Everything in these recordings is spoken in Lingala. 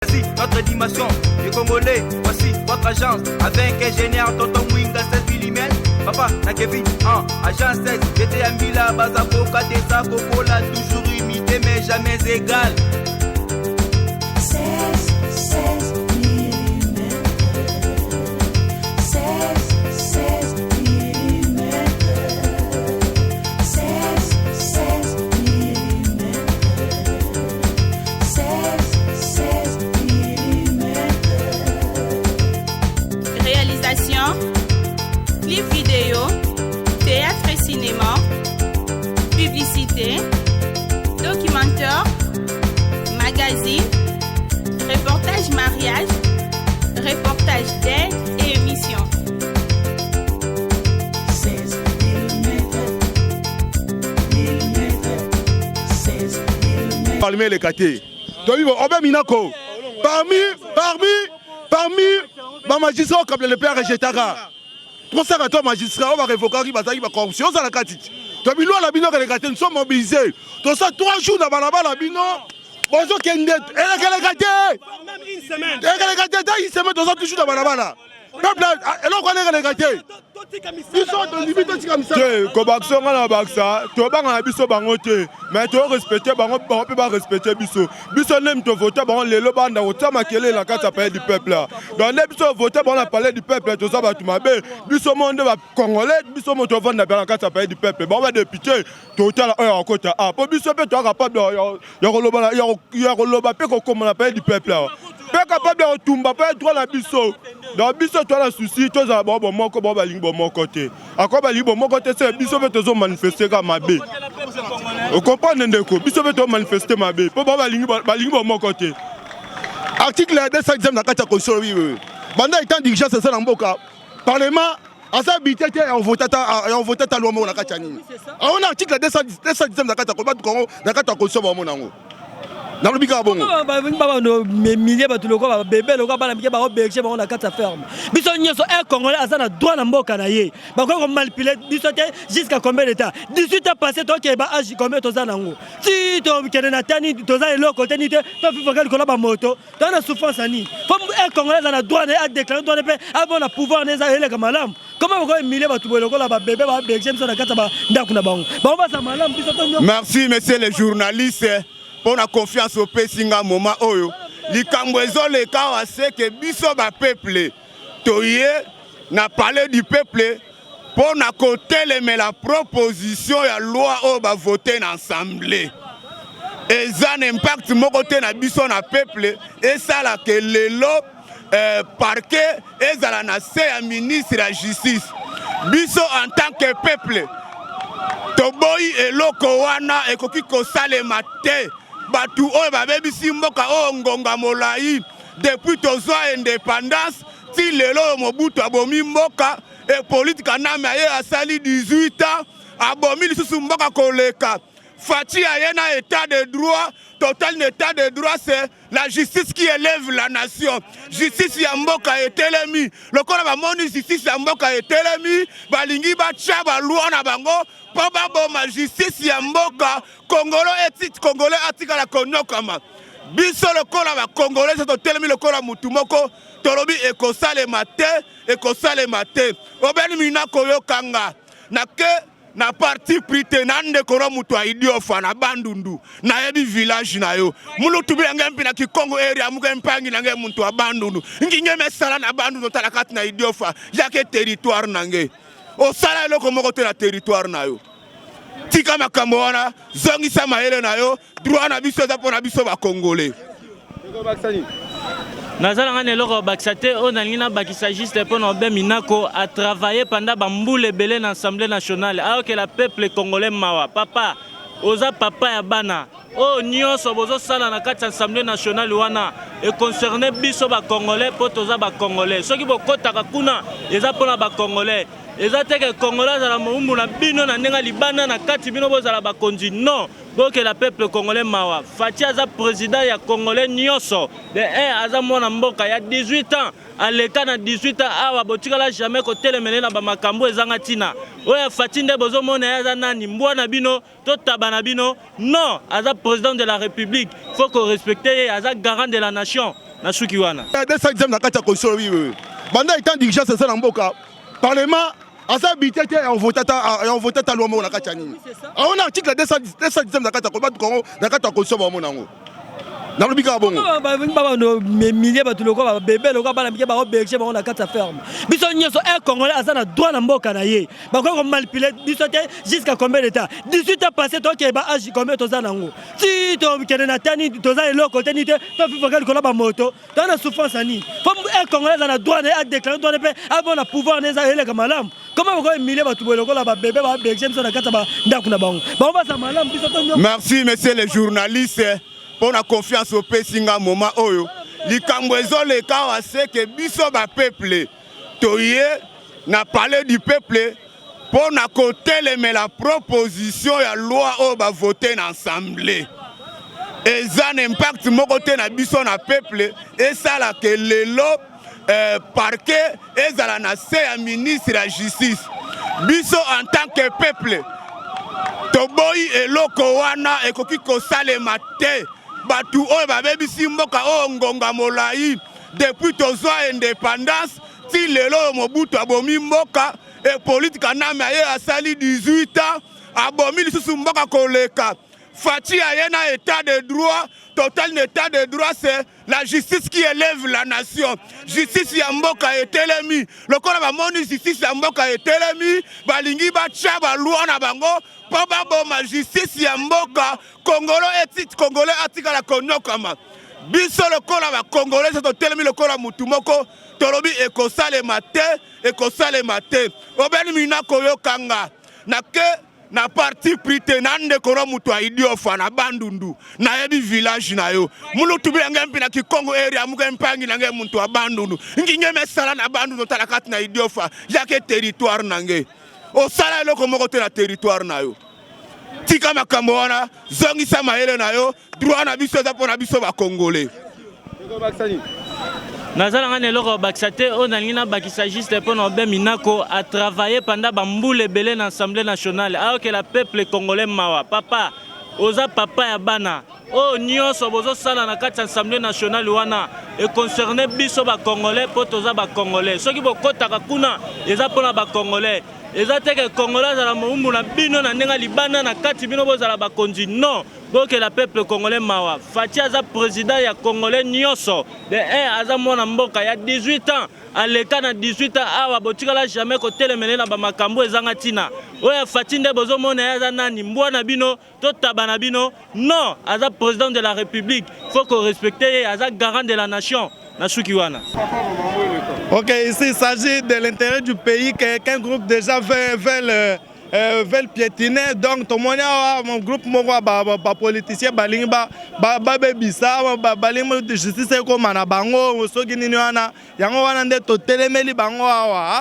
Voici notre dimension du Congolais, voici votre agence avec ingénieur Tonton Mwinga 16 mm. Papa na Kevin agence 16, j'étais à Mila, Bazako, Kadesa, Kokola, toujours imité mais jamais égal. 16 mm. 16 mm. 16 mm. 16 mm. Réalisation, clip vidéo, théâtre et cinéma, publicité, documentaire, magazine, reportage mariage, reportage d'aide et émission. 16 mm. 16 mm. Parmi les catés. Minako. Parmi les magistrats comme le père Jetara. Pour ça, les magistrats, on va révoquer la corruption. Ça la catite. Nous sommes mobilisés. Tout ça, 3 jours dans la bino. Bonjour, Kendet. Et une semaine. Une semaine, dans toujours dans la peuple, alors qu'on est relégaté. Ils sont dans l'imité comme ça. Kobaxon à la Baxa, tu vas en abisso bangote, mais tu vas respecter bango, on peut pas respecter bisso. Bisso n'aime te voter, bon, les lobans dans autant maquiller la carte à payer du peuple là. Dans les bisso voter, bon, on a parlé du peuple, tout ça va tout m'aber. Bisso monde va congolais, bisso monde va vendre la carte à payer du peuple. Bon, on va député, total, en côté A. Pour bisso, tu es capable de. Il y a un peu comme on a payé du peuple là. Pas capable de retomber, pas être la bisso. Dans bisso, tu as le souci, tu as un bon mon côté. À quoi mon côté, c'est bisso veut te manifester comme ma bé. Vous comprenez Ndeko? Bisso veut te manifester ma bé. Pour mon côté. Article 210 de la carte constitutionnelle. Pendant étant dirigeant, c'est ça l'amboka. Parlement, à ça, on vote à l'homme na Kachani. On a article 210 de la carte constitutionnelle. Dans le biga bongo milliers de loko bébé loko bana mike ba obéché ba on a quatre ferme biso nyoso un congolais azana droit na mboka na ye ba ko manipuler biso te jusqu'à combien d'état 18 ans passé toi ke ba âge combien toza nango si to kene na tani toza eloko te ni te to fifa ko la ba moto to na souffrance ani faut un congolais azana droit à déclarer droit pe avant na pouvoir neza ele kama malam comment ko milliers ba tubo loko la ba bébé ba obéché biso na kata ba ndaku na bango ba on va sa malam biso to. Merci messieurs les journalistes pour la confiance au Pessinga moment oyo likambozo le kawa c'est que biso ba peuple toye na parler du peuple pour na côté mais la proposition ya loi o ba voter en assemblée et ça n'impact mon côté na biso na peuple et ça la que lelo parquet et ça la na se ministre de la justice biso en tant que peuple toboyi eloko wana ekoki kosalema te. Batu oyo babebisi mboka oyo ngonga molai depuis tozwa indépendance ti lelo Mobutu abomi mboka et politique name aye asali 18 ans abomi lisusu mboka koleka Fati aye na état de droit total état de droit c'est la justice qui élève la nation justice ya mboka etelemi lokola ba moni justice ya mboka etelemi balingi bacha ba loi na bango po baboma justice ya mboka Congolais atika la konyokama biso lokola ba Congolais to telemi lokola mutu moko tolobi ekosalema te obeni mina koyokanga na ke na parti prité nande koro mutu aidiofa na bandundu na yebi village na yo mulutu bilange mpi na Kikongo area muke mpangi nange muntu wa bandundu nginge mesala na bandundu talakati na idiofa yake territoire nange osala eloko moko te na territoire na yo tika makambo wana zongisa maele na yo droit na biso za pona biso ba Congolais Nazalanga neloko baksate on alina bakisa juste pour Norbert Minako a travaillé pendant bamboule belé dans l'Assemblée nationale alors que le peuple congolais mawa papa oza papa ya bana oh nyonso bozo sala na kati Assemblée nationale wana et concerné biso ba Congolais po toza ba Congolais soki bokotaka kuna eza pona ba Congolais eza teke Congolais za mumbu na bino na nenga libana na kati bino bozala ba konzi non donc le peuple congolais mawa Fati aza président ya Congolais nyonso de aza mwana mboka ya 18 ans à l'état na 18 ans awa botikala jamais ko telemene na ba makambo ezanga tina oya Fati nde bozo mona aza nani mbwana bino to tabana bino non aza président de la République faut qu'on respecte aza garant de la nation na suki wana 210 na kati ya constitution oui banda étant d'urgence ça na mboka parlement asa bitete ya voter ta loi mo na kati ya nini on a article 210 na kati ya combat Congo na kati ya constitution ba mo nango na lobika bongo baba no milliers ba tuloko ba bébé loka bana mike ba berger ba on a kati ya ferme biso nyeso un congolais asa na droit na mboka na ye ba ko manipuler biso te jusqu'à combien d'état 18 ans passé to ke ba âge combien to za nango si to kene na tani to za le côté ni te to fi focal ko la ba moto to na souffrance ani fo un congolais na droit na déclarer droit pe avant na pouvoir na za ele ka malam comment ko milliers ba tuloko lokola ba bébé ba berger biso na kati ba ndaku na bango ba ba sa malam biso to. Merci monsieur les journalistes pour la confiance au Pessinga moment oyo likambo ezoleka wase ke biso ba peuple toye na parler du peuple pour na koteleme la proposition ya loi oyo ba voter na assemblée eza na impact moko te na biso na peuple esala ke lelo parquet ezala na se ya ministre ya justice biso en tant que peuple toboyi eloko wana ekoki kosalema te batu oyo babebisi mboka oyo ngonga molai depuis tozwa indépendance ti lelo Mobutu abomi mboka e politika name aye asali 18 ans abomi lisusu mboka koleka Fachi aye na état de droit total état de droit c'est la justice qui élève la nation justice ya mboka etelemi lokola bamoni justice ya mboka etelemi balingi bacha balwa na bango po baboma justice ya mboka Congolais atikala konyokama biso lokola ba Congolais totelemi lokola mutu moko tolobi ekosalema te obeni mina koyokanga na ke na parti prité nande koro mutu aidiofa na bandundu na yebi village na yo mulutu bilange mpi na Kikongo area muke mpangi nange muntu abandundu nginge mesala na bandundu talakati na idiofa yake territoire nange osala eloko moko te na territoire na yo tika makambo wana zongisa mayele na yo droit na biso za pona biso ba Congolais nazala ngane eloko bakisa te oyo nalingi nabakisa juste mpo na obe minako a travaillé pendant bambula ebele na assemblée nationale ayokela peuple congolais mawa papa oza papa ya bana oyo nyonso bozosala na kati ya assemblée nationale wana econcerne biso bacongolais mpo toza bacongolais soki bokotaka kuna eza mpona bacongolais eza teke congolais azala moumbu na bino na ndenge libanda na kati bino bozala bakonzi non bokela peuple congolais mawa Fachi aza président ya congolais nyonso de aza mwana mboka ya 18 ans aleka na 18 ans awa botikala jamais kotelemele na bamakambo ezanga ntina oyo Fachi nde bozomona ye aza nani mbwa na bino to taba na bino non aza président de la république faut qu'on respecte ye aza garant de la nation na suki wana. Ok, ici il s'agit de l'intérêt du pays qu'un groupe déjà veulent piétiner. Donc, tout le monde a un groupe de politiciens, babebisa, baling de justice comme Manabango, Sogini, Yango, Totelemeli Bango,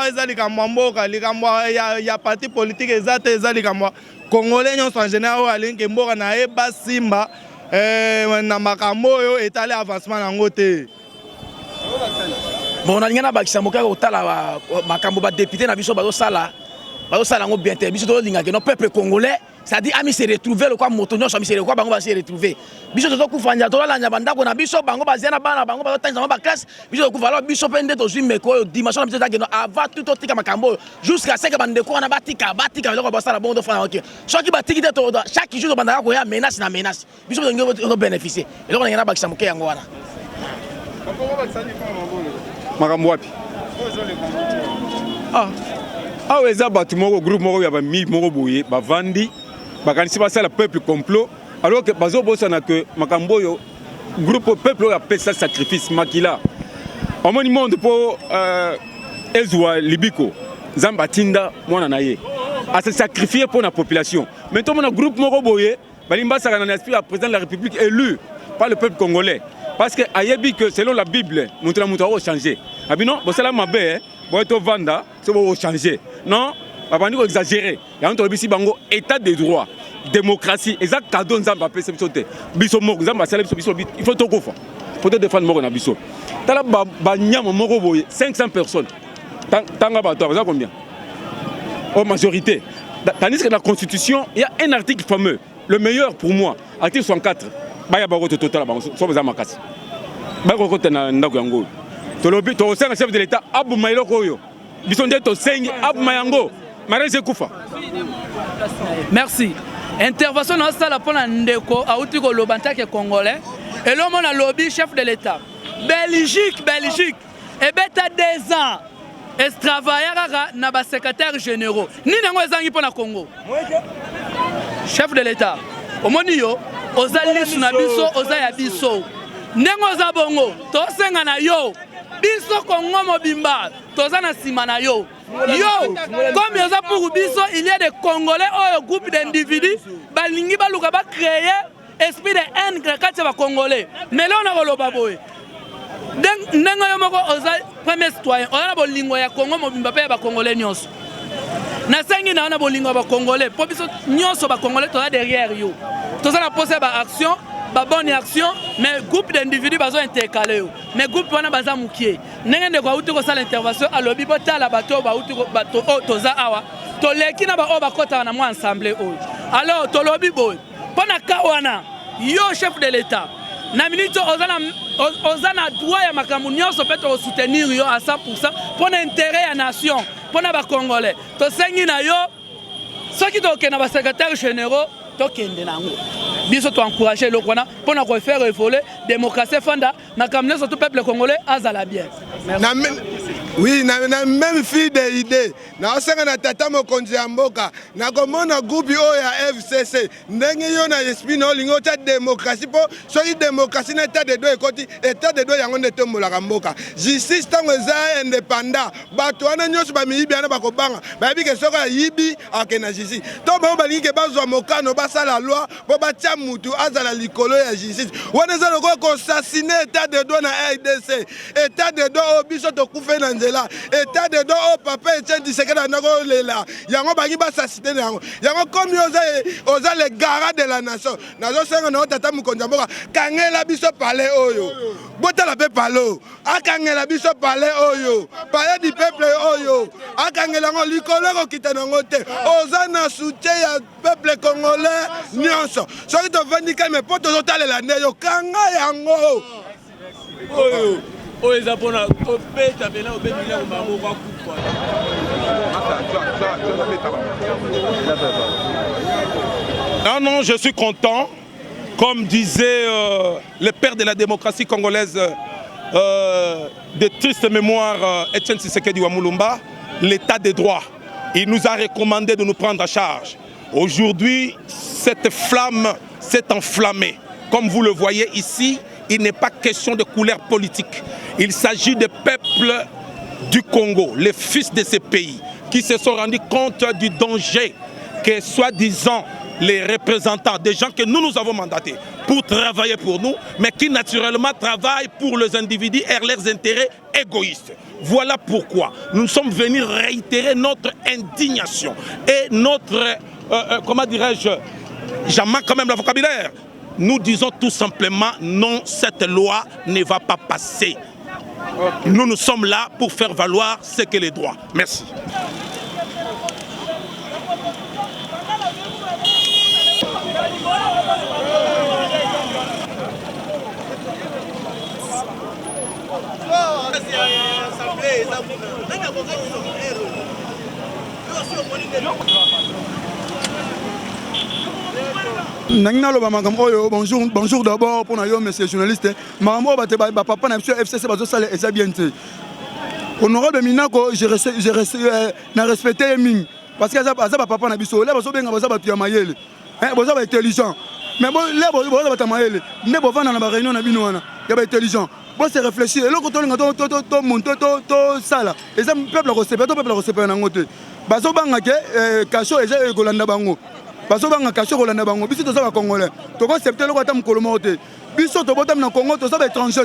Ezalikamboka, il y a parti politique exact, Ezalikamboka. Congolais en général, Alinkemboka, Naeba, Simba, Namakambo, étalé avancement en côté. Bon, on a gagné bakisa moka otala makambo ba député na biso bazo sala ngo bien te biso to linga que nos peuple congolais ça dit ami se retrouver le quoi motonyo so mi se quoi bango ba se retrouver biso to kufanya to la nya bandako na biso bango ba zena bana bango ba tanja ba classe biso to kuvala biso pende to zwi meko dimension biso ta que avant tout tika makambo jusqu'à ce que bandeko na batika le ba sala bon de fana OK so ki batiki te to chaque jour bandako ko ya menace na menace biso to bénéficier et donc on a gagné bakisa moka yango wana makambo wapi awa eza bato moko groupe moko ya bami moko boye bavandi bakanisi basala peuple complot alors que bazobosana ke makambo oyo groupe peuple oyo apesa sacrifice makila omoni monde mpo ezwa libiko nzambe atinda mwana na ye ase sacrifier mpo na population mais tomona groupe moko boye balingi basaka na esprit ya président de la république élu par le peuple congolais. Parce que ayebi que selon la Bible, nous devons changer. Abino, bon c'est la mabe, bon to vanda, c'est pour changer. Non, abandi ko exagérer. Ya on bisi bango état de droit, démocratie, exact cadeau nzamba pe sebsote. Biso moko nzamba sala biso il faut to kofa. Faut défendre moko na biso. Tala ba nyama moko boye 500 personnes. Tanga ba to combien? En majorité. Tandis que dans la constitution, il y a un article fameux, le meilleur pour moi, article 64. Baya bago total bango so beza makasi bakokota na ndako yango tolobi tosenga chef de l'état abuma eloko oyo biso nde tosengi abuma yango mariage ekufa. Merci. Intervention dans ça la pona ndeko auti ko lobantake congolais et l'homme na lobby chef de l'état Belgique et beta 2 ans et travailler na ba secrétaire généraux ni nango ezangi pona Congo chef de l'état omoni yo ozali suna biso ozaya biso nengo za bongo to senga na yo biso Congo mobimba toza na sima na yo comme yoza pour biso il y a des Congolais au groupe d'individus balingi baluka ba créer esprit de haine kati ba Congolais mais là on a koloba boy nengo yo moko oza premier citoyen on a bolingo ya Congo mobimba pe ba Congolais nyonso na sengi na bolingo ba Congolais po biso nyonso ba Congolais toza derrière yo toza na poser ba action ba bonne action mais groupe d'individus bazo intercaler mais groupe wana baza mukie ndenge ndeko auti ko sala intervention alobi botala bato ba auti bato o toza awa to leki na ba o bakota na mo ensemble o alors to lobi boy pona kawana yo chef de l'état na minute ozana droit ya makambo nyonso peut to soutenir yo à 100% pona intérêt ya nation pona ba congolais to sengi na yo soki to ke na ba secrétaire généraux to kende nango biso to encourager le kwana pour na faire évoluer démocratie fanda na kamne surtout peuple congolais azala bien. Oui, na même fille de idée. Na osenga na tata mokonzi ya mboka. Na komona groupe o ya FCC. Ndenge yo na esprit no lingo ta démocratie po so yi démocratie na état de droit ekoti état de droit yango ndeto molaka mboka. Justice tango za indépendant. Bato wana nyonso ba miyibi ana bakobanga. Ba bi ke soko yibi akena justice. To ba balingi ke bazwa mokano basala loi po batia mutu azala likolo ya justice. Wana za loko ko assassiner état de droit na RDC. État de droit obiso to kufe na là état de dos au papa Etienne Tshisekedi na ko lela yango bangi ba sasité yango yango comme oza les garants de la nation nazo senga na tata mukonza mboka kangela biso palais oyo botala pe palo akangela biso palais oyo palais du peuple oyo akangela ngo likolo ko kitana ngote oza na soutien ya peuple congolais nyonso soki to vandika me poto zotalela ndeyo kanga yango oyo. Non, je suis content. Comme disait le père de la démocratie congolaise de triste mémoire, Etienne Tshisekedi Wamulumba, l'état de droit. Il nous a recommandé de nous prendre en charge. Aujourd'hui, cette flamme s'est enflammée. Comme vous le voyez ici, il n'est pas question de couleur politique. Il s'agit des peuples du Congo, les fils de ces pays, qui se sont rendus compte du danger que soi-disant les représentants, des gens que nous avons mandatés pour travailler pour nous, mais qui naturellement travaillent pour les individus et leurs intérêts égoïstes. Voilà pourquoi nous sommes venus réitérer notre indignation et notre, comment dirais-je, j'en manque quand même le vocabulaire. Nous disons tout simplement non, cette loi ne va pas passer. Nous sommes là pour faire valoir ce que les droits. Merci. Bonjour d'abord pour nous, monsieur journaliste. Maman, papa n'a pas FCC, c'est bien. Honorable Minako, j'ai respecté Ming. Parce que papa n'a pas so là, parce que tu as maillé. Vous avez intelligent. Mais bon, là, vous avez maillé. Mais vous avez une réunion, vous avez intelligent. Bon, c'est réfléchir. Et là, quand on monte, ça là. Et ça, le peuple recevait un côté. Baso bangake, Kacho et Golanda Bango. Baso banga Kacho Golanda Bango. Biso to ça Congolais. To accepter le côté Mukolomote. Biso to botam na Congo, to ça étranger.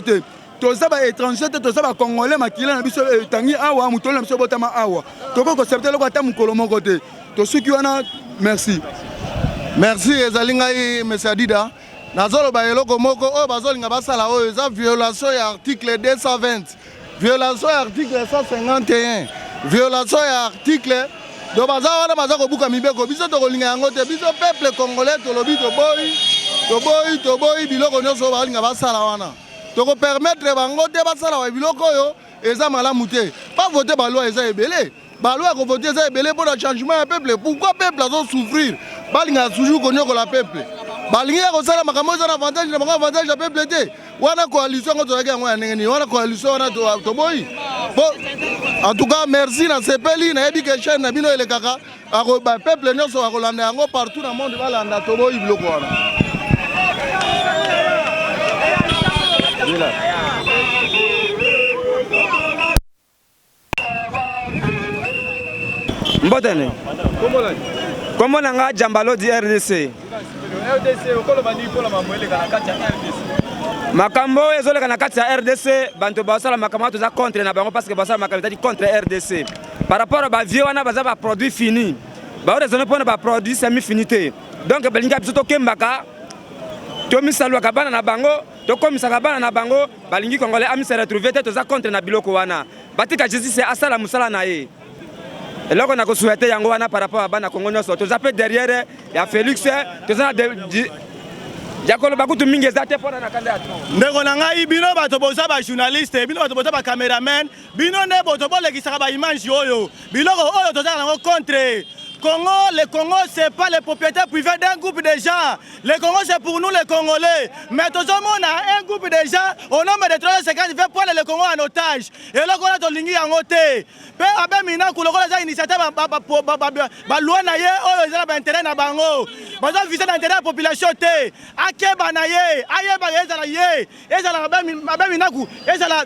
To ça étranger, to ça Congolais makila na biso tangi awa mutolo na biso botama awa. To accepter le côté Mukolomote. To ceux qui wana merci. Merci ezalingai monsieur Adida. Nazolo ba eloko moko o bazolinga basala o eza violation ya article 220. Violation ya article 151. Violation ya article do bazawana bazako buka mibeko biso to kolinga yango te biso peuple congolais to lobi to boy biloko nyonso balinga basala wana tokopermettre bango te basala biloko oyo eza malamu te. Pas voter baloi eza ebele. Baloi ko voter eza ebele pour le changement du peuple. Pourquoi le peuple doit souffrir? Balinga toujours konyo ko la peuple. Balinga ko sala makambo eza avantage na makambo avantage ya peuple te. Wana coalition ko toyaka ngo ya ndenge wana coalition wana to boy. Bon, en tout cas merci na sepeli na yebi ke chaîne na bino ele kaka. Ako ba peuple nyonso akolanda yango partout na monde balanda to boy biloko wana. Mbotene. Comment nanga Jambalo di RDC? Makambo ezoleka na kati ya RDC banto basala makambo toza contre na bango parce que basala makambo tadi contre RDC. Par rapport à vieux wana baza ba produit fini. Ba raisonner pour ba produit semi finité. Donc belinga biso to kembaka to misalwa kabana na bango to komisa kabana na bango balingi congolais ami se retrouver te toza contre na biloko wana. Batika justice asala musala na ye. Et là, on a souhaité yango wana par rapport à bana Congo nyonso. Tous appels derrière, il y a Félix, tous a Jakolo bakutu mingi ezate pona na kanda atro. Ndeko na ngai bino bato boza ba journaliste, bino bato boza ba cameraman, bino ne boto bolekisa ba image oyo. Biloko oyo toza nango contre. Le Congo, c'est pas les propriétaires privés d'un groupe de gens. Le Congo, c'est pour nous les Congolais. Mais tout le monde a un groupe de gens au nombre de 350 qui veut prendre le Congo en otage. Et là, on a tout l'ingé en otage. Peu après, maintenant, qu'on a une initiative, loi naïe, oh, ils ont intérêt à bango. Ils ont visé l'intérêt de la population. Ake banaye, aye banaye, ezalaye, ezala minaku, ezala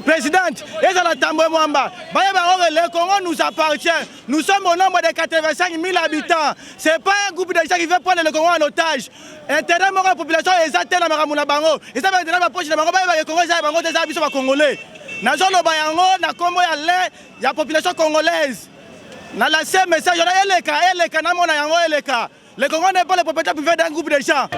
présidente, ezala Tambwe Mwamba. Le Congo nous appartient. Nous sommes au nombre de 85 000 habitants. Ce n'est pas un groupe de gens qui veut prendre le Congo en otage. Intérêt de la population est exactement dans la bango. Et ça va être dans la poche de la bango. Le Congo est bango des habitants congolais. Dans le bayango, dans Congo, il y a la population congolaise. Dans la same message, il y a Eleka, Namona Yango Eleka. Le Congo n'est pas le propriétaire privé d'un groupe de gens.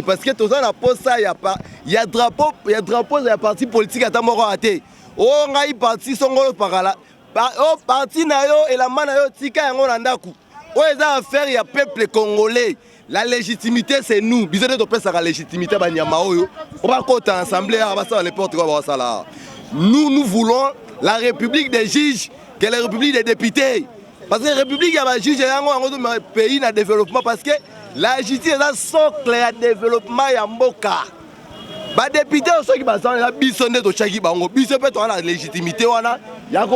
Parce que tout ça, il y a drapeau, il y a parti politique à Tamoro Ate. Oh, on a eu parti Songolo Parala. Oh, parti Nayo et la Manayo Tika et Ronandaku. Oh, il y a affaire, il y a peuple congolais. La légitimité, c'est nous. Bisous de topé ça la légitimité, Banyamaoyo. On va compter ensemble, à la n'importe quoi, ça. Nous voulons la République des juges, que la République des députés. Parce que la République, il y a des juges, il y a un pays dans le développement. Parce que la justice est un socle de développement à Mboka. Les députés, ceux qui sont là, ils sont de chaque bango. Ils sont peut-être la légitimité. Il y a un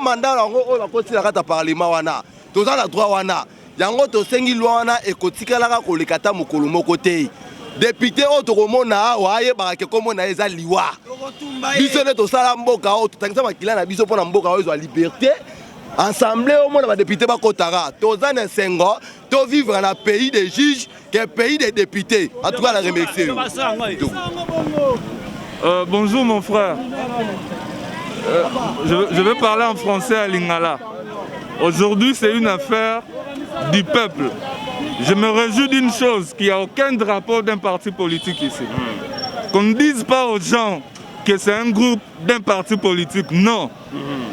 mandat, il y a un parlement. Tout ça, le droit. Il y a un sengi loi et kotika la ko lekata mokolo moko te. Député otokomona waye barake komona eza liwa. Biso ne to sala mboka o tangisa makila na biso pona mboka o liberté. Ensemble au monde va député ba kotara. Tozana sengo, to vivre dans le pays des juges que le pays des députés. En tout cas la remercier. Bonjour mon frère. Je vais parler en français à Lingala. Aujourd'hui c'est une affaire du peuple. Je me réjouis d'une chose, qu'il n'y a aucun drapeau d'un parti politique ici. Qu'on ne dise pas aux gens que c'est un groupe d'un parti politique. Non.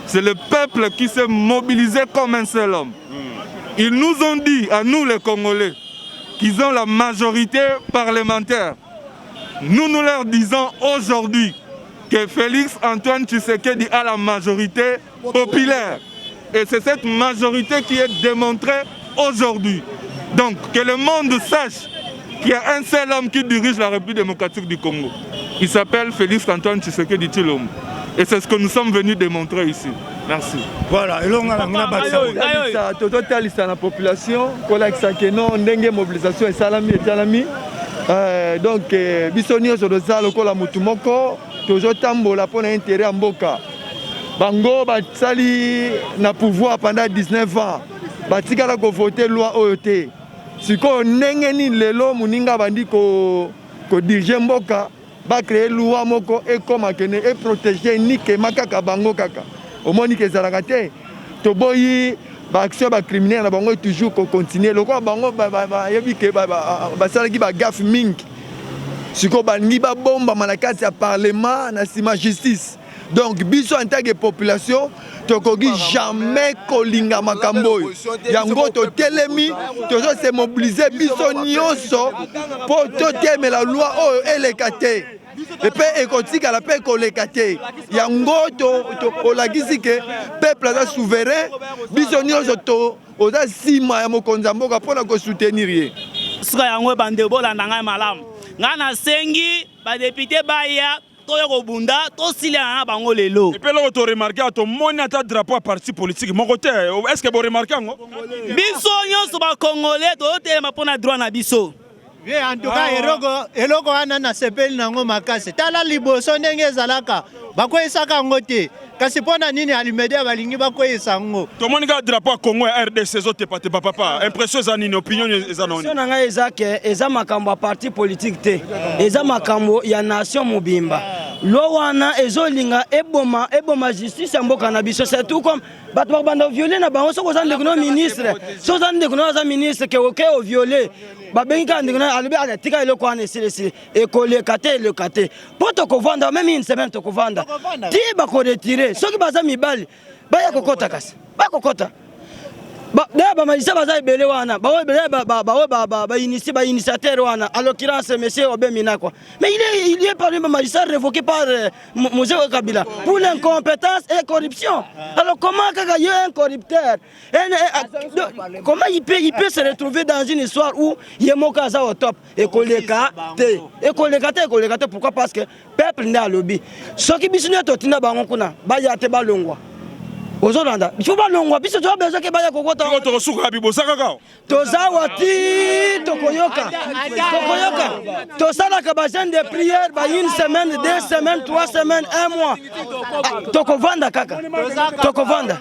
C'est le peuple qui s'est mobilisé comme un seul homme. Ils nous ont dit, à nous les Congolais, qu'ils ont la majorité parlementaire. Nous leur disons aujourd'hui que Félix Antoine Tshisekedi a la majorité populaire. Et c'est cette majorité qui est démontrée aujourd'hui. Donc, que le monde sache qu'il y a un seul homme qui dirige la République démocratique du Congo. Il s'appelle Félix Antoine Tshisekedi Tshilombo. Et c'est ce que nous sommes venus démontrer ici. Merci. Voilà, et là on a totalisa la population, kolakisa non ndenge mobilisation et salami. Donc biso nyonso toza lokola mutu moko tozotambola mpona intérêt ya mboka. Bango basali na pouvoir pendant 19 ans. Batikala ko voter loi oyo te. Siko ndenge ni lelo muninga bandi ko dirige mboka ba créer loi moko et comme kene et protéger ni ke makaka bango kaka. Omoni ke zalaka te. To boyi ba action ba criminel na bango toujours ko continuer loko bango ba yebi ke ba salaki ba gaffe mingi. Siko bangi ba bomba malakati ya parlement na sima justice. Donc biso en tant que population tokoki jamais kolinga makambo yango to telemi tozo se mobiliser biso nyonso pour totemela la loi oyo elekate et puis ekotika la paix kolekate yango to olakisi ke peuple est souverain biso nyonso to oza sima ya mokonzi mboka pona ko soutenir ye sika yango bande bolanda ngai malamu ngai nasengi ba député baya toyoko bunda tosila na bango lelo et puis là tu remarqué to moni ata drapeau parti politique mon côté est-ce que vous remarquez ngo biso nyonso ba congolais to telema pona droit na biso en tout cas eloko wana na sepeli nango makasi tala liboso ndenge ezalaka bakoyesaka ngo te kasi pona nini alimedia balingi bakoyesa ngo tomoni ka drapeau Congo ya RDC zote pate papa impression za nini opinion eza noni so nanga ezake eza makambo ya parti politique te eza makambo ya nation mobimba lo wana ezolinga eboma justice ya mboka na biso c'est tout comme bato bakobanda violer na bango soko oza ndeko no ministre so oza ndeko no aza ministre ke oke ovioler babengi kaka ndeko no alobi tika eloko wana esilesili ekoleka te eleka te mpo tokovanda meme une semaine tokovanda ti bakoretire soki baza mibali baya kokota kasi bakokota d'ailleurs bamagistrat baza ebele wana bainitiateur wana à l'occurrence monsieur Obemina quoi mais il est parmi les magistrats révoqué par Mosé Kabila pour l'incompétence et corruption. Alors comment kaka y a un corrupteur comment il peut se retrouver dans une histoire où Yemoka za au top et koleka te pourquoi parce que peuple n'est à lobby soki bisune totina bango kuna baya te balongwa Ozolanda, il faut pas longwa biso to besoin ke baya kokota. To suka bibosa kaka. To zawati tokoyoka. To sala ka bajan de prière ba une semaine, 2 semaines, 3 semaines, 1 mois. Tokovanda kaka. Tokovanda.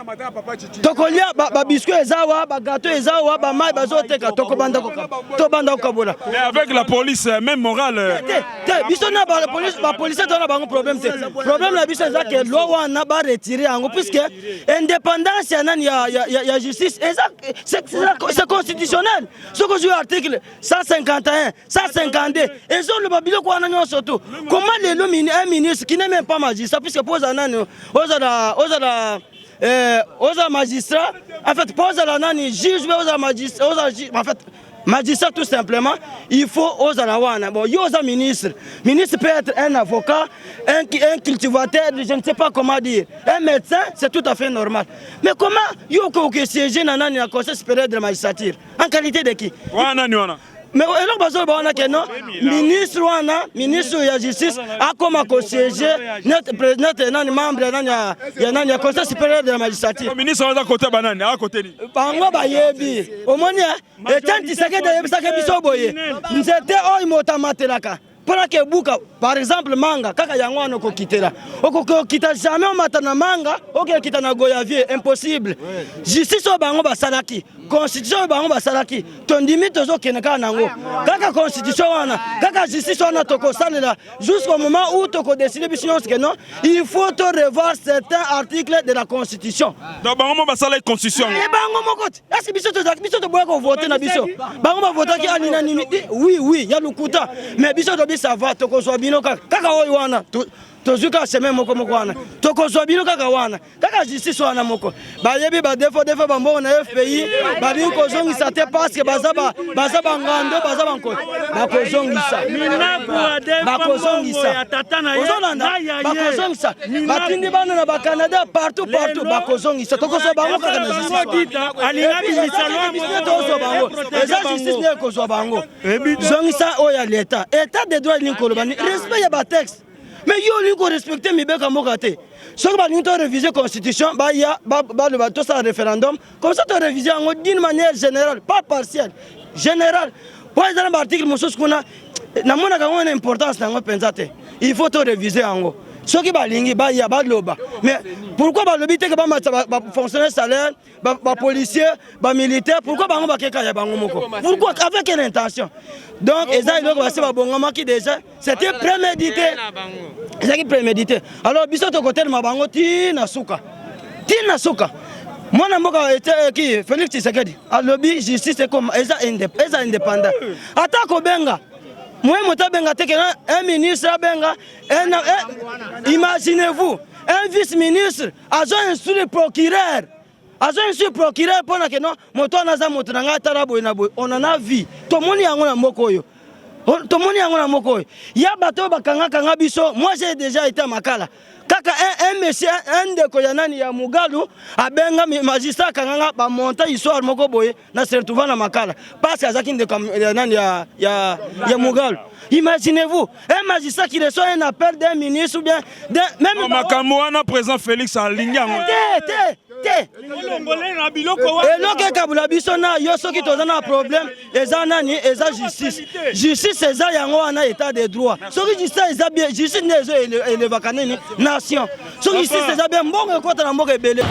Tokolia ba biscuit ezawa, ba gâteau ezawa, ba mai bazoteka tokobanda koka. To banda kobola. Mais avec la police même morale. Biso na ba police to na bango problème te. Problème la biso za ke loi wana ba retirer ango puisque indépendance ya justice c'est constitutionnel ce que je article 151 152 et sur le babilo quoi non surtout comment un ministre qui n'est même pas magistrat puisque pose nani aux magistrats en fait pose la nani juge aux magistrats en fait magistrat tout simplement, il faut aux alawana. Bon, il y a un ministre. Ministre peut être un avocat, un cultivateur, je ne sais pas comment dire. Un médecin, c'est tout à fait normal. Mais comment il y a que siéger dans le Conseil supérieur de la magistrature? En qualité de qui? Mais alors, ministre de la justice a comme siéger notre membre de Conseil supérieur de la magistrature. Le ministre est à côté banane, à côté. Bango bayebi. Au moins, et tant que ça que biso boye. Nzete o imota matelaka. Pour que buka, par exemple manga, kaka yango wana ko kitela. Oko kita jamais o matana manga, oko kita na goyavier, impossible. Justice o bango basalaki, constitution bango basalaki. Tondimi tozo kenaka nango. Kaka constitution wana, kaka justice wana toko salela jusqu'au moment où toko décider bision que non, il faut to revoir certains articles de la constitution. Donc bango basala constitution. Et bango mokoti. Est-ce biso to boya ko voter na biso. Bango ba voter ki l'unanimité. Oui, il y a le quota. Mais biso ça va, toko so bino kaka oyo wana tozwi kaka semaine moko wana tokozwa bino kaka wana kaka justice wana moko bayebi badefo bambongo na FPI babingi kozongisa te parceke baza bangando baza bakozongisa batindi bana na bacanada partout bakozongisa tokozwa bango kaka na justice eza justice nde ekozwa bango zongisa oyo ya leta état de droit elingi koloba ni respect ya batexte mais yo olingi korespecte mibeka mboka te soki balingi torévise constitution baloba tosala référendum comme ça torévise yango d'une manière générale pas partielle générale po eza na baarticle mosusu kuna namonaka yango na importance na yango mpenza te il faut torévise yango soki balingi baloba mais pourquoi balobi te ke bamatisa bafonctionnaire salaire bapolicier bamilitaire pourquoi bango bakeka ya bango moko pourquoi avec quelle intention donc eza eloko basi babongamaki déjà c'était prémédité ezalaki prémédité alors biso tokotelema bango tina suka mwana mboka ki Félix Tshisekedi alobi justice eza indépendant ata kobenga moi moto benga te un ministre abenga imaginez-vous un vice-ministre azo instruire procureur mpona ke non moto wana aza moto na ngai atala boye na boye on en a vu tomoni yango na mboka oyo ya bato bakangakanga biso moi j'ai déjà été makala kaka un monsieur un ndeko ya nani ya Mugalu abenga magistrat kanganga bamonta histoire moko boye na se retrouver na makala parce que azaki ndeko nani ya Mugalu. Imaginez-vous un magistrat qui reçoit un appel d'un ministre ou bien même makambo wana président Félix alingango eloko ekabula biso na yo soki toza na problème eza nani eza justice eza yango wana état de droit soki justice eza bien justice nde ezo elevaka nini nation soki justice eza bien mbongo ekota na mboka ebele.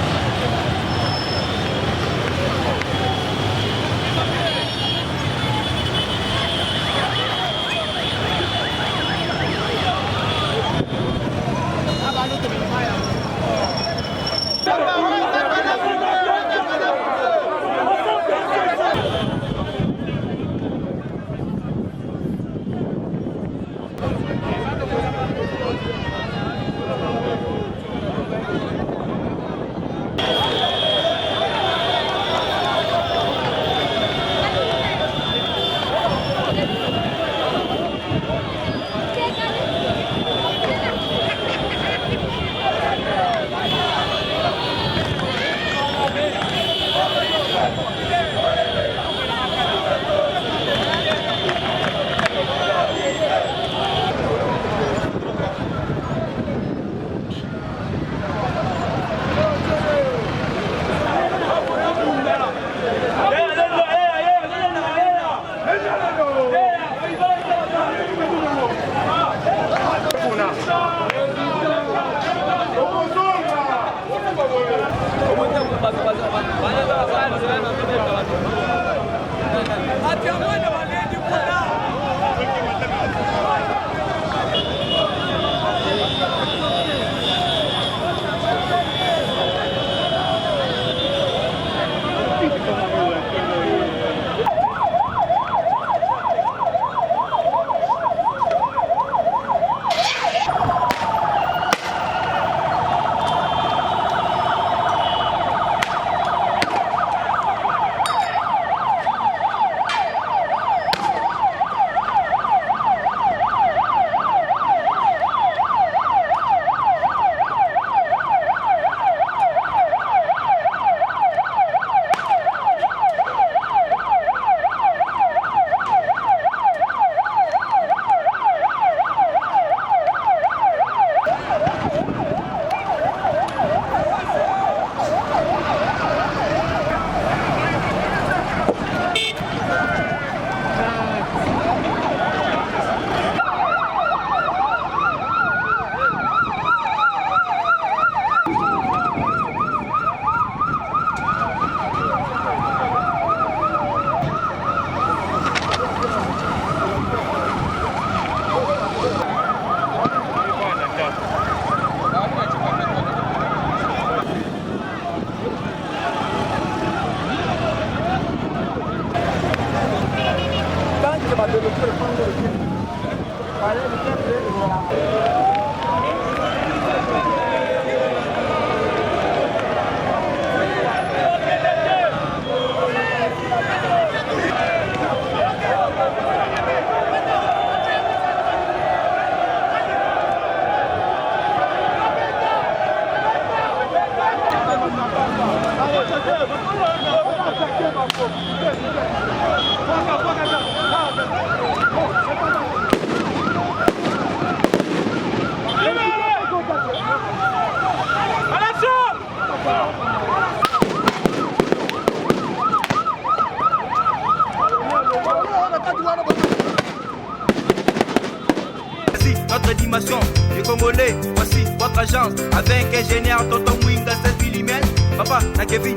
notre dimension. Les Congolais, voici votre agence. Avec ingénieur Tonton Mwinga 16 mm. Papa, na Kevin,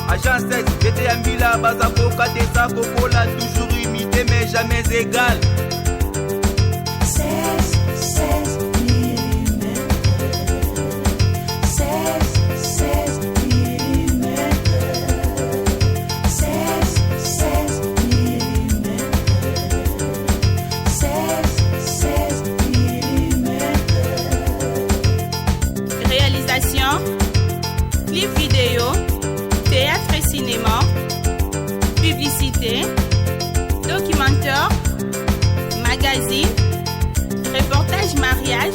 agence 16. J'étais à Mila, Bazako, Katesa, Kokola, toujours imité mais jamais égal. 16 mm. 16 mm. 16 mm. 16 mm. Réalisation, clip vidéo, théâtre et cinéma, publicité, documentaire, magazine, reportage mariage,